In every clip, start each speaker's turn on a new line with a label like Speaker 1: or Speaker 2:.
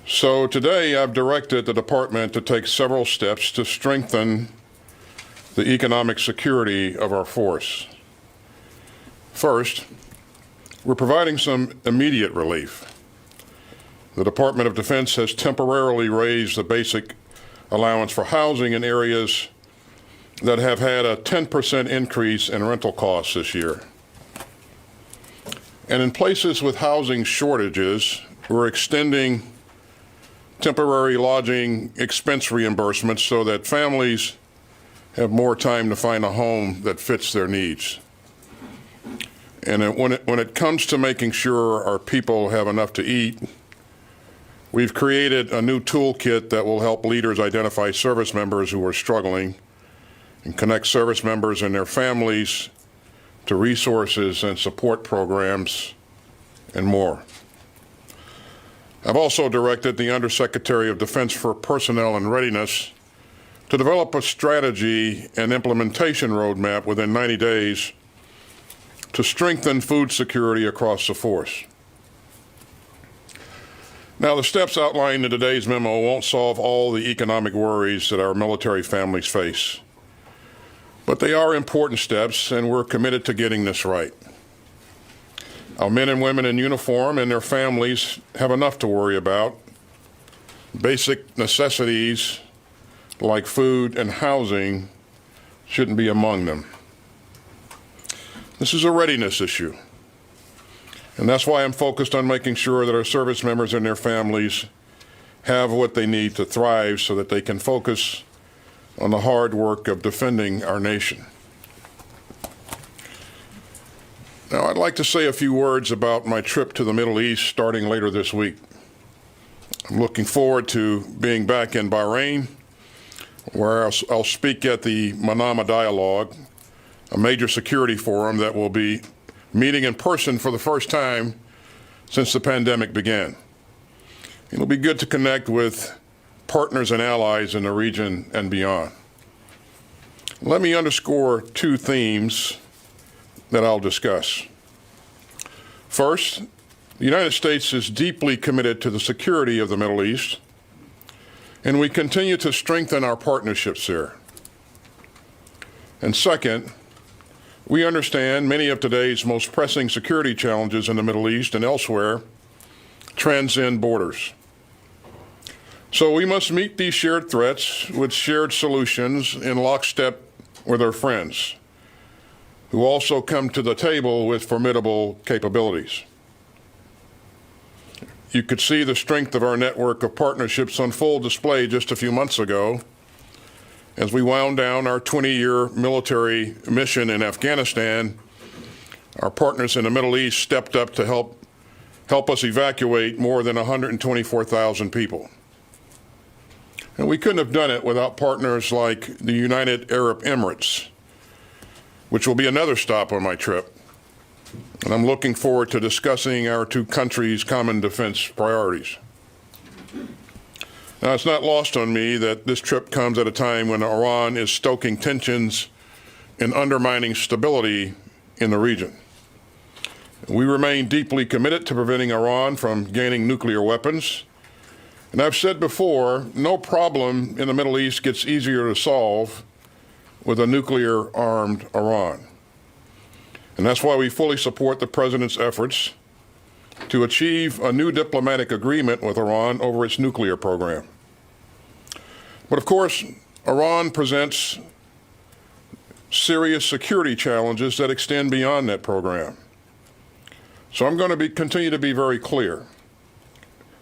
Speaker 1: So today I've directed the department to take several steps to strengthen the economic security of our force. First, we're providing some immediate relief. The Department of Defense has temporarily raised the basic allowance for housing in areas that have had a 10% increase in rental costs this year. And in places with housing shortages, we're extending temporary lodging expense reimbursements so that families have more time to find a home that fits their needs. And when it comes to making sure our people have enough to eat, we've created a new toolkit that will help leaders identify service members who are struggling and connect service members and their families to resources and support programs and more. I've also directed the Undersecretary of Defense for Personnel and Readiness to develop a strategy and implementation roadmap within 90 days to strengthen food security across the force. Now, the steps outlined in today's memo won't solve all the economic worries that our military families face, but they are important steps, and we're committed to getting this right. Our men and women in uniform and their families have enough to worry about. Basic necessities like food and housing shouldn't be among them. This is a readiness issue, and that's why I'm focused on making sure that our service members and their families have what they need to thrive so that they can focus on the hard work of defending our nation. Now, I'd like to say a few words about my trip to the Middle East starting later this week. I'm looking forward to being back in Bahrain, where I'll speak at the Manama Dialogue, a major security forum that will be meeting in person for the first time since the pandemic began. It'll be good to connect with partners and allies in the region and beyond. Let me underscore two themes that I'll discuss. First, the United States is deeply committed to the security of the Middle East, and we continue to strengthen our partnerships there. And second, we understand many of today's most pressing security challenges in the Middle East and elsewhere transcend borders. So we must meet these shared threats with shared solutions in lockstep with our friends, who also come to the table with formidable capabilities. You could see the strength of our network of partnerships on full display just a few months ago as we wound down our 20-year military mission in Afghanistan. Our partners in the Middle East stepped up to help us evacuate more than 124,000 people. And we couldn't have done it without partners like the United Arab Emirates, which will be another stop on my trip. And I'm looking forward to discussing our two countries' common defense priorities. Now, it's not lost on me that this trip comes at a time when Iran is stoking tensions and undermining stability in the region. We remain deeply committed to preventing Iran from gaining nuclear weapons. And I've said before, no problem in the Middle East gets easier to solve with a nuclear-armed Iran. And that's why we fully support the President's efforts to achieve a new diplomatic agreement with Iran over its nuclear program. But of course, Iran presents serious security challenges that extend beyond that program. So I'm going to continue to be very clear.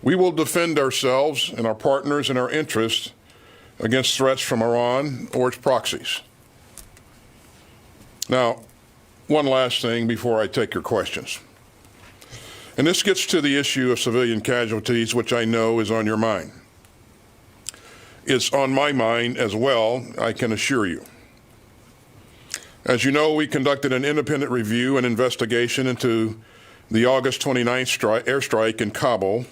Speaker 1: We will defend ourselves and our partners and our interests against threats from Iran or its proxies. Now, one last thing before I take your questions. And this gets to the issue of civilian casualties, which I know is on your mind. It's on my mind as well, I can assure you. As you know, we conducted an independent review and investigation into the August 29th airstrike in Kabul,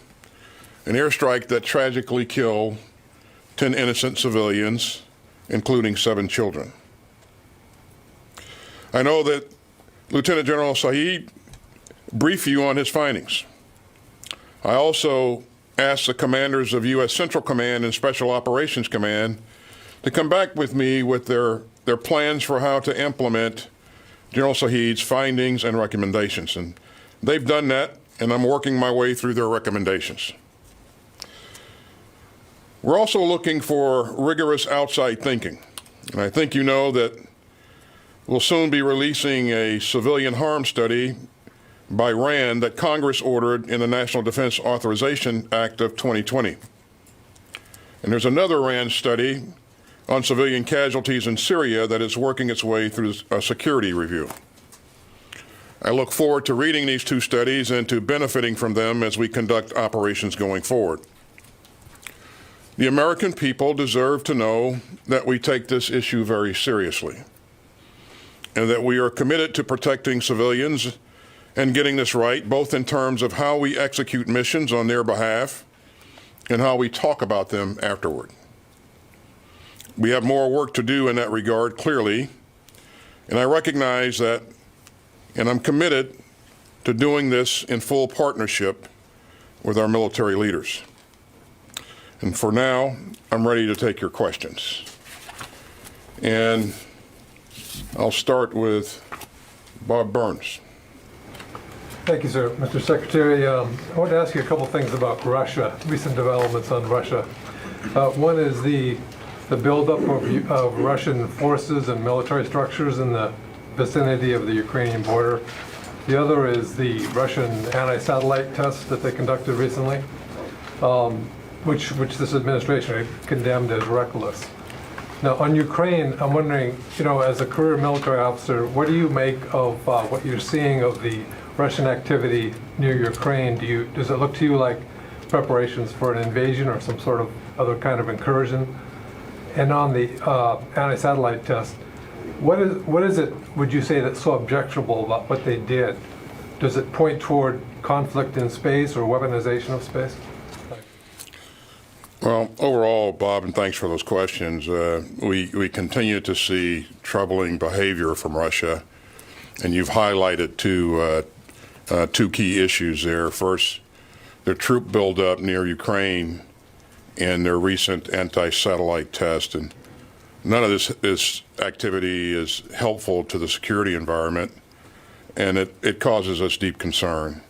Speaker 1: an airstrike that tragically killed 10 innocent civilians, including 7 children. I know that Lieutenant General Saeed briefed you on his findings. I also asked the commanders of U.S. Central Command and Special Operations Command to come back with me with their plans for how to implement General Saeed's findings and recommendations. And they've done that, and I'm working my way through their recommendations. We're also looking for rigorous outside thinking. And I think you know that we'll soon be releasing a civilian harm study by RAND that Congress ordered in the National Defense Authorization Act of 2020. And there's another RAND study on civilian casualties in Syria that is working its way through a security review. I look forward to reading these two studies and to benefiting from them as we conduct operations going forward. The American people deserve to know that we take this issue very seriously and that we are committed to protecting civilians and getting this right, both in terms of how we execute missions on their behalf and how we talk about them afterward. We have more work to do in that regard, clearly, and I recognize that, and I'm committed to doing this in full partnership with our military leaders. And for now, I'm ready to take your questions. And I'll start with Bob Burns.
Speaker 2: Thank you, sir. Mr. Secretary, I want to ask you a couple things about Russia, recent developments on Russia. One is the buildup of Russian forces and military structures in the vicinity of the Ukrainian border. The other is the Russian anti-satellite tests that they conducted recently, which this administration condemned as reckless. Now, on Ukraine, I'm wondering, as a career military officer, what do you make of what you're seeing of the Russian activity near Ukraine? Does it look to you like preparations for an invasion or some sort of other kind of incursion? And on the anti-satellite test, what is it, would you say, that's so objectionable about what they did? Does it point toward conflict in space or weaponization of space?
Speaker 1: Well, overall, Bob, and thanks for those questions, we continue to see troubling behavior from Russia, and you've highlighted two key issues there. First, their troop buildup near Ukraine and their recent anti-satellite test. And none of this activity is helpful to the security environment, and it causes us deep concern.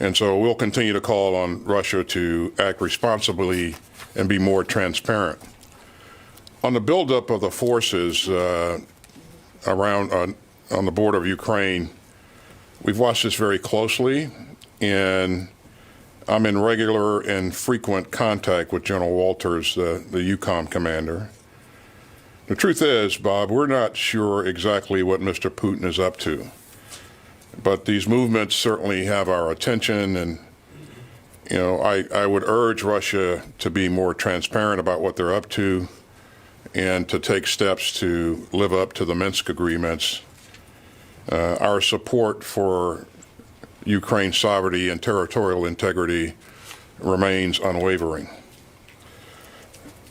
Speaker 1: And so we'll continue to call on Russia to act responsibly and be more transparent. On the buildup of the forces around on the border of Ukraine, we've watched this very closely, and I'm in regular and frequent contact with General Walters, the EUCOM commander. The truth is, Bob, we're not sure exactly what Mr. Putin is up to. But these movements certainly have our attention, and I would urge Russia to be more transparent about what they're up to and to take steps to live up to the Minsk agreements. Our support for Ukraine's sovereignty and territorial integrity remains unwavering.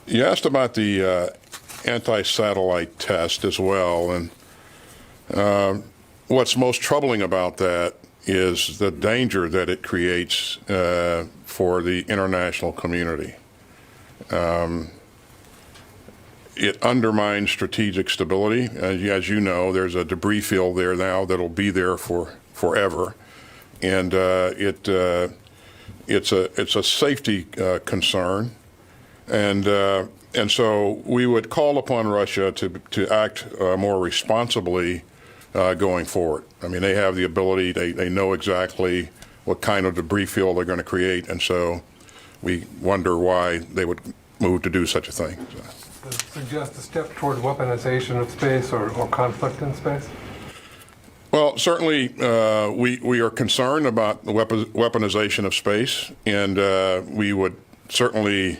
Speaker 1: You asked about the anti-satellite test as well, and what's most troubling about that is the danger that it creates for the international community. It undermines strategic stability. As you know, there's a debris field there now that'll be there for forever, and it's a safety concern, and so we would call upon Russia to act more responsibly going forward. I mean, they have the ability, they know exactly what kind of debris field they're going to create, and so we wonder why they would move to do such a thing.
Speaker 2: Does it suggest a step toward weaponization of space or conflict in space?
Speaker 1: Well, certainly we are concerned about the weaponization of space, and we would certainly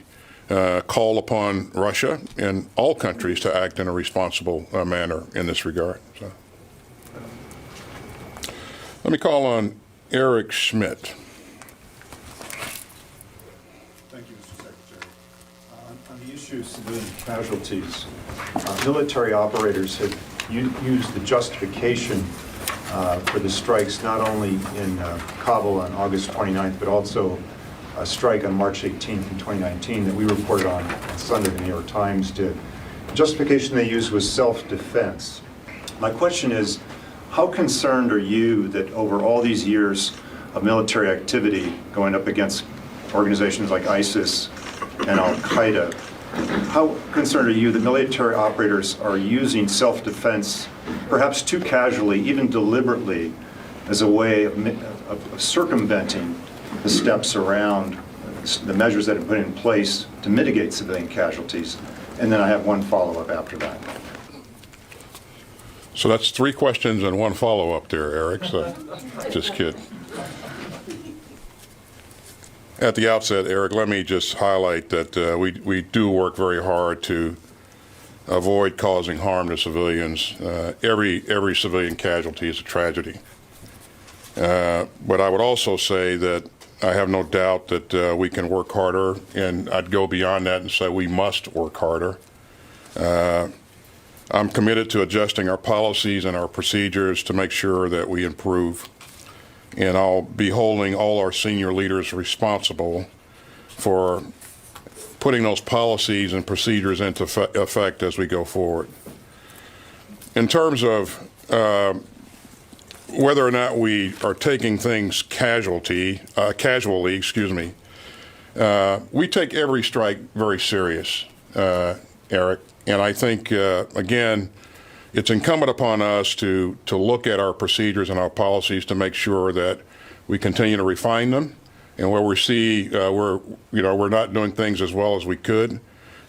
Speaker 1: call upon Russia and all countries to act in a responsible manner in this regard. So. Let me call on Eric Schmidt.
Speaker 3: Thank you, Mr. Secretary. On the issue of civilian casualties, military operators have used the justification for the strikes not only in Kabul on August 29th, but also a strike on March 18th in 2019 that we reported on Sunday, the New York Times did. The justification they used was self-defense. My question is, how concerned are you that over all these years of military activity going up against organizations like ISIS and Al-Qaeda, how concerned are you that military operators are using self-defense, perhaps too casually, even deliberately, as a way of circumventing the steps around the measures that have been put in place to mitigate civilian casualties? And then I have one follow-up after that.
Speaker 1: So that's 3 questions and 1 follow-up there, Eric. So just kidding. At the outset, Eric, let me just highlight that we do work very hard to avoid causing harm to civilians. Every civilian casualty is a tragedy. But I would also say that I have no doubt that we can work harder, and I'd go beyond that and say we must work harder. I'm committed to adjusting our policies and our procedures to make sure that we improve. And I'll be holding all our senior leaders responsible for putting those policies and procedures into effect as we go forward. In terms of whether or not we are taking things casually, we take every strike very serious, Eric. And I think, again, it's incumbent upon us to look at our procedures and our policies to make sure that we continue to refine them. And where we see we're not doing things as well as we could,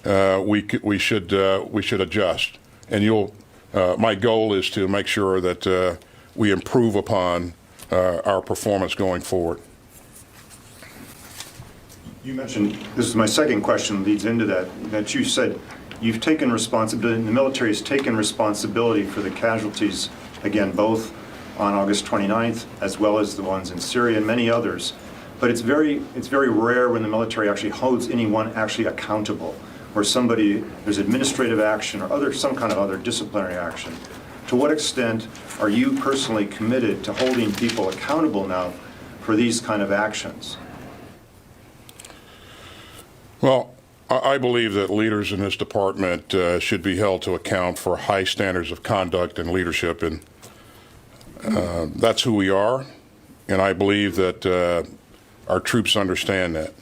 Speaker 1: we should adjust. And my goal is to make sure that we improve upon our performance going forward.
Speaker 3: You mentioned, this is my second question, leads into that you said you've taken responsibility, the military has taken responsibility for the casualties, again, both on August 29th, as well as the ones in Syria and many others. But it's very rare when the military actually holds anyone actually accountable, where there's administrative action or some kind of other disciplinary action. To what extent are you personally committed to holding people accountable now for these kind of actions?
Speaker 1: Well, I believe that leaders in this department should be held to account for high standards of conduct and leadership, and that's who we are, and I believe that our troops understand that.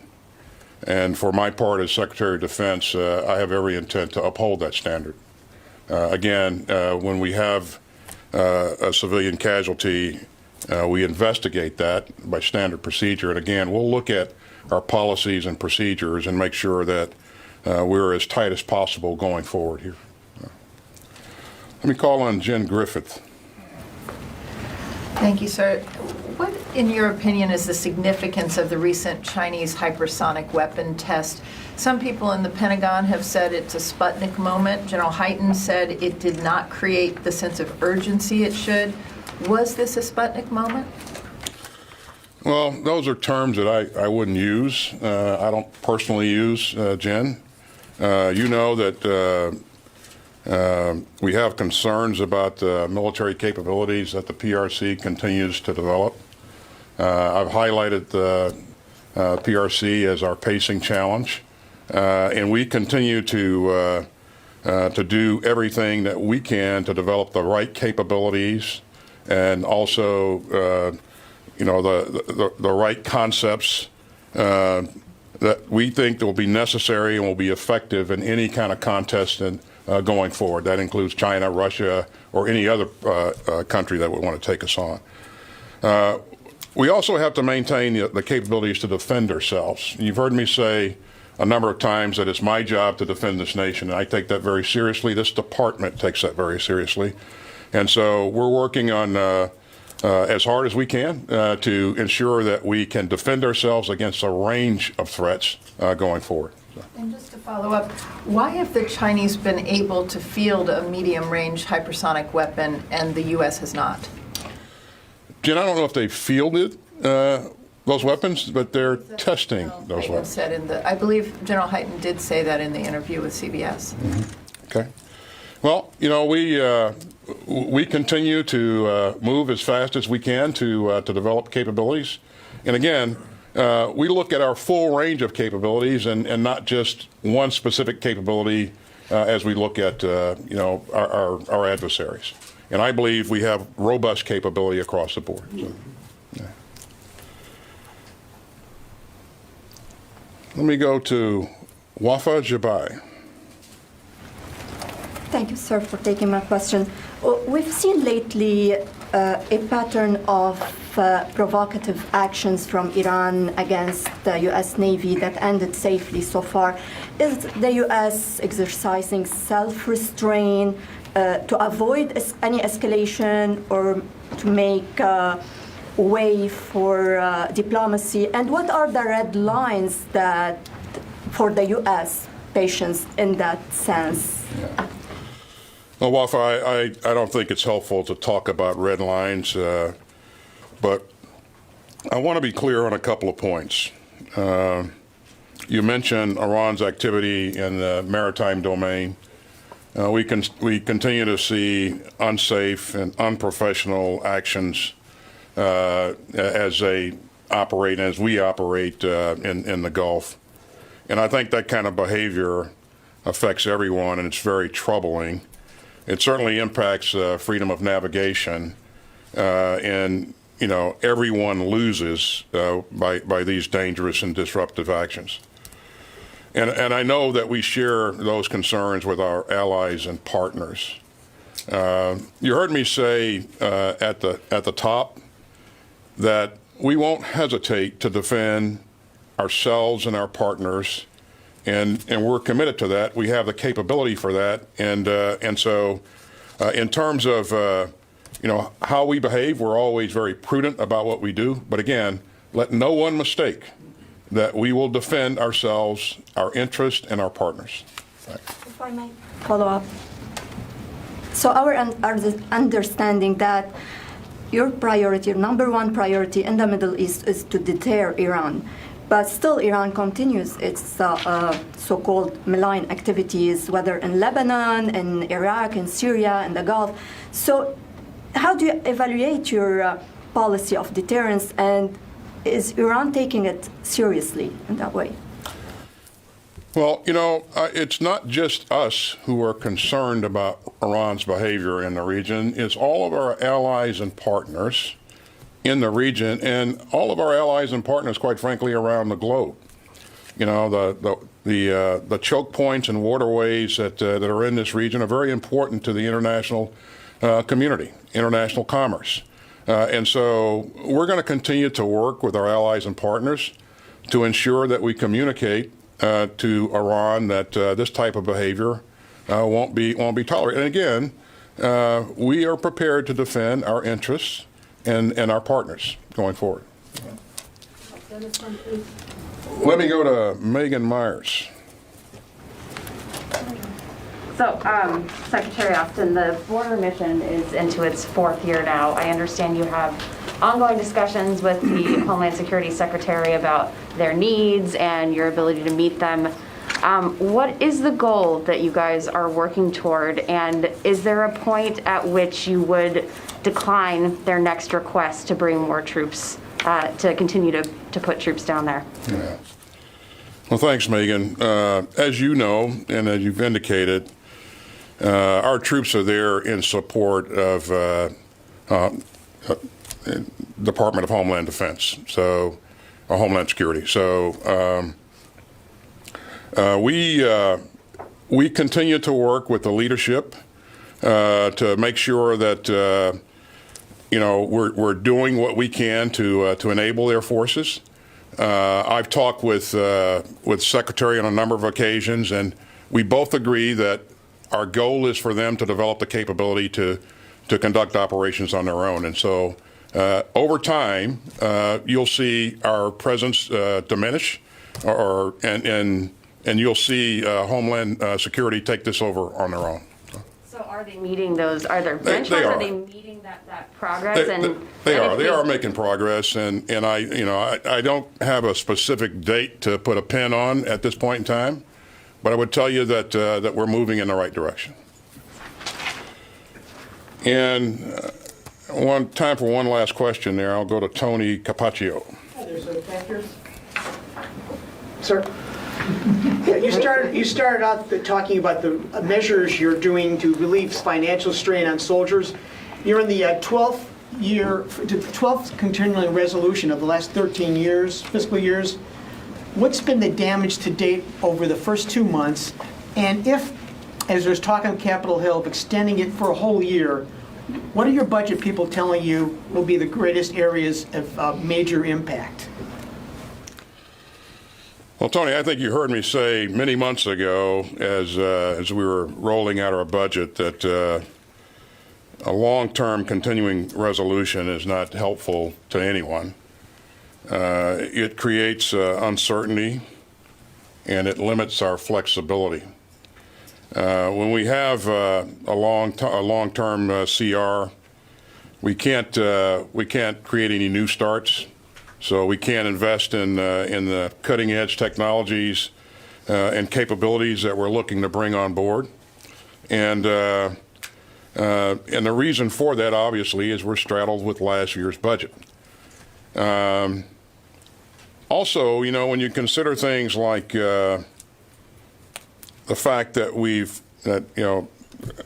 Speaker 1: And for my part as Secretary of Defense, I have every intent to uphold that standard. Again, when we have a civilian casualty, we investigate that by standard procedure, and again, we'll look at our policies and procedures and make sure that we're as tight as possible going forward here. Let me call on Jen Griffith.
Speaker 4: Thank you, sir. What, in your opinion, is the significance of the recent Chinese hypersonic weapon test? Some people in the Pentagon have said it's a Sputnik moment. General Hyten said it did not create the sense of urgency it should. Was this a Sputnik moment?
Speaker 1: Well, those are terms that I wouldn't use. I don't personally use, Jen. You know that we have concerns about the military capabilities that the PRC continues to develop. I've highlighted the PRC as our pacing challenge, and we continue to do everything that we can to develop the right capabilities and also the right concepts that we think will be necessary and will be effective in any kind of contest and going forward. That includes China, Russia, or any other country that would want to take us on. We also have to maintain the capabilities to defend ourselves. You've heard me say a number of times that it's my job to defend this nation, and I take that very seriously. This department takes that very seriously. And so we're working on as hard as we can to ensure that we can defend ourselves against a range of threats going forward.
Speaker 4: And just to follow up, why have the Chinese been able to field a medium-range hypersonic weapon and the U.S. has not?
Speaker 1: Jen, I don't know if they fielded those weapons, but they're testing those weapons.
Speaker 4: Said I believe General Hyten did say that in the interview with CBS.
Speaker 1: Mm-hmm. Okay. Well, we continue to move as fast as we can to develop capabilities. And again, we look at our full range of capabilities and not just one specific capability as we look at our adversaries. And I believe we have robust capability across the board. So, yeah. Let me go to Wafa Jabai.
Speaker 5: Thank you, sir, for taking my question. We've seen lately a pattern of provocative actions from Iran against the U.S. Navy that ended safely so far. Is the U.S. exercising self-restraint to avoid any escalation or to make way for diplomacy? And what are the red lines that for the U.S. patience in that sense?
Speaker 1: Yeah. Well, Wafa, I don't think it's helpful to talk about red lines, but I want to be clear on a couple of points. You mentioned Iran's activity in the maritime domain. We continue to see unsafe and unprofessional actions as we operate in the Gulf. And I think that kind of behavior affects everyone, and it's very troubling. It certainly impacts freedom of navigation, and everyone loses by these dangerous and disruptive actions. And I know that we share those concerns with our allies and partners. You heard me say at the top that we won't hesitate to defend ourselves and our partners, and we're committed to that. We have the capability for that, and so in terms of how we behave, we're always very prudent about what we do. But again, let no one mistake that we will defend ourselves, our interests, and our partners. Thanks.
Speaker 5: If I may follow up. So our understanding that your priority, your number one priority in the Middle East is to deter Iran. But still, Iran continues its so-called malign activities, whether in Lebanon, in Iraq, in Syria, in the Gulf. So how do you evaluate your policy of deterrence, and is Iran taking it seriously in that way?
Speaker 1: Well, it's not just us who are concerned about Iran's behavior in the region. It's all of our allies and partners in the region, and all of our allies and partners, quite frankly, around the globe. The choke points and waterways that are in this region are very important to the international community, international commerce. And so we're going to continue to work with our allies and partners to ensure that we communicate to Iran that this type of behavior won't be tolerated. And again, we are prepared to defend our interests and our partners going forward. Let me go to Megan Myers.
Speaker 6: So, Secretary Austin, the border mission is into its 4th year now. I understand you have ongoing discussions with the Homeland Security Secretary about their needs and your ability to meet them. What is the goal that you guys are working toward, and is there a point at which you would decline their next request to bring more troops, to continue to put troops down there?
Speaker 1: Yeah. Well, thanks, Megan. As you know, and as you've indicated, our troops are there in support of Department of Homeland Defense, or Homeland Security. So we continue to work with the leadership to make sure that we're doing what we can to enable their forces. I've talked with Secretary on a number of occasions, and we both agree that our goal is for them to develop the capability to conduct operations on their own. And so over time, you'll see our presence diminish, and you'll see Homeland Security take this over on their own.
Speaker 6: So are they meeting those? Are there benchmarks? Are they meeting that progress?
Speaker 1: They are making progress, and I don't have a specific date to put a pin on at this point in time, but I would tell you that we're moving in the right direction. And time for one last question there. I'll go to Tony Capaccio.
Speaker 7: Hi there, sir. Sir? Yeah, you started out talking about the measures you're doing to relieve financial strain on soldiers. You're in the 12th continuing resolution of the last 13 years, fiscal years. What's been the damage to date over the first 2 months? And if, as there's talk on Capitol Hill of extending it for a whole year, what are your budget people telling you will be the greatest areas of major impact?
Speaker 1: Well, Tony, I think you heard me say many months ago as we were rolling out our budget that a long-term continuing resolution is not helpful to anyone. It creates uncertainty and it limits our flexibility. When we have a long-term CR, we can't create any new starts. So we can't invest in the cutting-edge technologies and capabilities that we're looking to bring on board, and the reason for that, obviously, is we're straddled with last year's budget. Also, you know, when you consider things like the fact that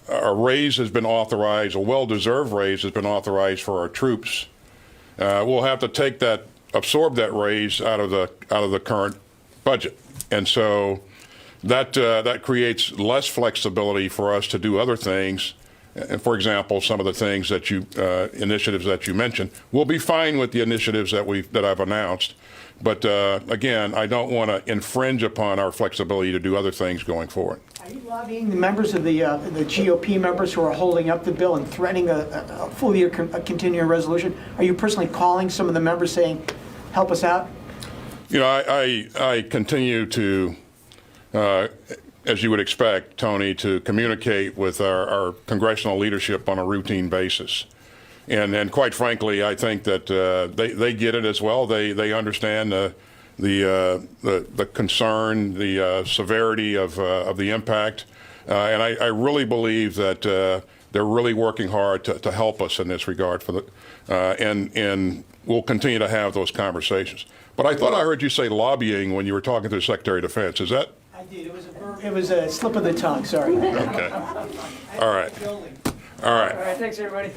Speaker 1: a raise has been authorized, a well-deserved raise has been authorized for our troops, we'll have to absorb that raise out of the current budget, and so that creates less flexibility for us to do other things. And for example, some of the things that initiatives that you mentioned, we'll be fine with the initiatives that I've announced, but again, I don't want to infringe upon our flexibility to do other things going forward.
Speaker 7: Are you lobbying the members of the GOP members who are holding up the bill and threatening a full year continuing resolution? Are you personally calling some of the members saying, help us out?
Speaker 1: You know, I continue to, as you would expect, Tony, to communicate with our congressional leadership on a routine basis. And quite frankly, I think that they get it as well. They understand the concern, the severity of the impact, and I really believe that they're really working hard to help us in this regard. And we'll continue to have those conversations. But I thought I heard you say lobbying when you were talking to the Secretary of Defense. Is that?
Speaker 7: I did. It was a slip of the tongue. Sorry.
Speaker 1: Okay. All right. All right.
Speaker 7: All right. Thanks, everybody.